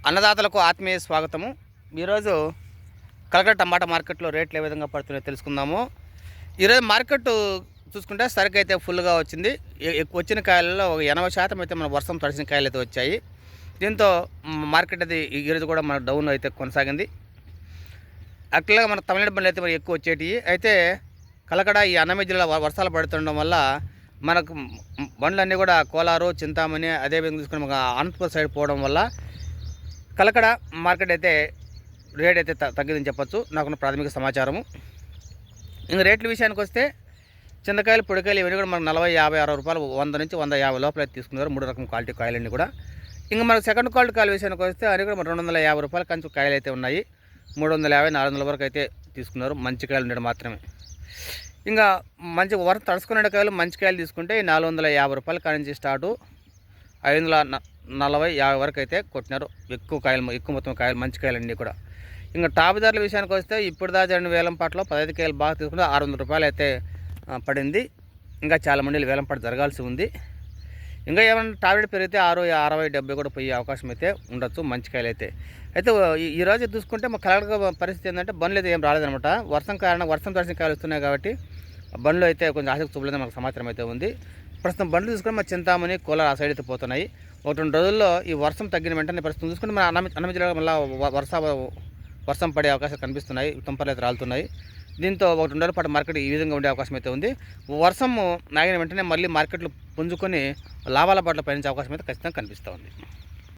అన్నదాతలకు ఆత్మీయ స్వాగతము. ఈరోజు కలకడ టమాటా మార్కెట్లో రేట్లు ఏ విధంగా పడుతున్నాయో తెలుసుకుందాము. ఈరోజు మార్కెట్ చూసుకుంటే సరుకు అయితే ఫుల్గా వచ్చింది. వచ్చిన కాయలలో ఒక 80% అయితే మన వర్షం తడిసిన కాయలు అయితే వచ్చాయి. దీంతో మార్కెట్ అది ఈరోజు కూడా మన డౌన్ అయితే కొనసాగింది. అట్లాగే మన తమిళనాడు బండ్లు అయితే మరి ఎక్కువ వచ్చేటివి. అయితే కలకడ ఈ అన్నమయ్య జిల్లా వర్షాలు పడుతుండడం వల్ల మనకు బండ్లన్నీ కూడా కోలారు, చింతామణి, అదేవిధంగా తీసుకుని మన అనంతపురం సైడ్ పోవడం వల్ల కలకడ మార్కెట్ అయితే రేట్ అయితే తగ్గిందని చెప్పొచ్చు, నాకున్న ప్రాథమిక సమాచారము. ఇంకా రేట్ల విషయానికి వస్తే చింతకాయలు, పొడికాయలు ఇవన్నీ కూడా మనకు 40, 50, 60 రూపాయలు, 100 నుంచి 150 లోపల అయితే తీసుకున్నారు. 3 రకం క్వాలిటీ కాయలన్నీ కూడా. ఇంకా మనకు సెకండ్ క్వాలిటీ కాయల విషయానికి వస్తే అది కూడా 250 రూపాయల కంచు కాయలు అయితే ఉన్నాయి. 350, 400 వరకు అయితే తీసుకున్నారు. మంచి కాయలు ఉండడం మాత్రమే. ఇంకా మంచి వరకు తడుచుకునే కాయలు మంచి కాయలు తీసుకుంటే 450 రూపాయల కాడ నుంచి స్టార్టు 540, 50 వరకు అయితే కొట్టినారు. ఎక్కువ కాయలు, ఎక్కువ మొత్తం కాయలు, మంచి కాయలు అన్నీ కూడా. ఇంకా టాప్ ధరల విషయానికి వస్తే ఇప్పుడు దాకా 2 వేలంపాట్లో 15 కాయలు బాగా తీసుకుంటే 600 రూపాయలు అయితే పడింది. ఇంకా చాలా మంది వేలంపాట జరగాల్సి ఉంది. ఇంకా ఏమైనా టాబ్లెట్ పెరిగితే 60, 60, 70 కూడా పోయే అవకాశం అయితే ఉండొచ్చు మంచి కాయలు అయితే. అయితే ఈరోజు చూసుకుంటే మా కలెక్టర్ పరిస్థితి ఏంటంటే బండ్లు అయితే ఏం రాలేదనమాట. వర్షం కారణంగా వర్షం తడిసిన కాయలు వస్తున్నాయి కాబట్టి బండ్లు అయితే కొంచెం ఆసక్తి చూపలేదని మనకు సమాచారం అయితే ఉంది. ప్రస్తుతం బండ్లు చూసుకొని మా చింతామణి, కోలార్ ఆ సైడ్ అయితే పోతున్నాయి. 1-2 రోజుల్లో ఈ వర్షం తగ్గిన వెంటనే ప్రస్తుతం చూసుకుంటే మన అన్నమయ్య జిల్లాలో మళ్ళీ వర్షం పడే అవకాశాలు కనిపిస్తున్నాయి. తుంపర్లు అయితే రాలుతున్నాయి. దీంతో 1-2 రోజుల పాటు మార్కెట్ ఈ విధంగా ఉండే అవకాశం అయితే ఉంది. వర్షము నాగిన వెంటనే మళ్ళీ మార్కెట్లు పుంజుకొని లాభాల బాటలో పయనించే అవకాశం అయితే ఖచ్చితంగా కనిపిస్తూ ఉంది.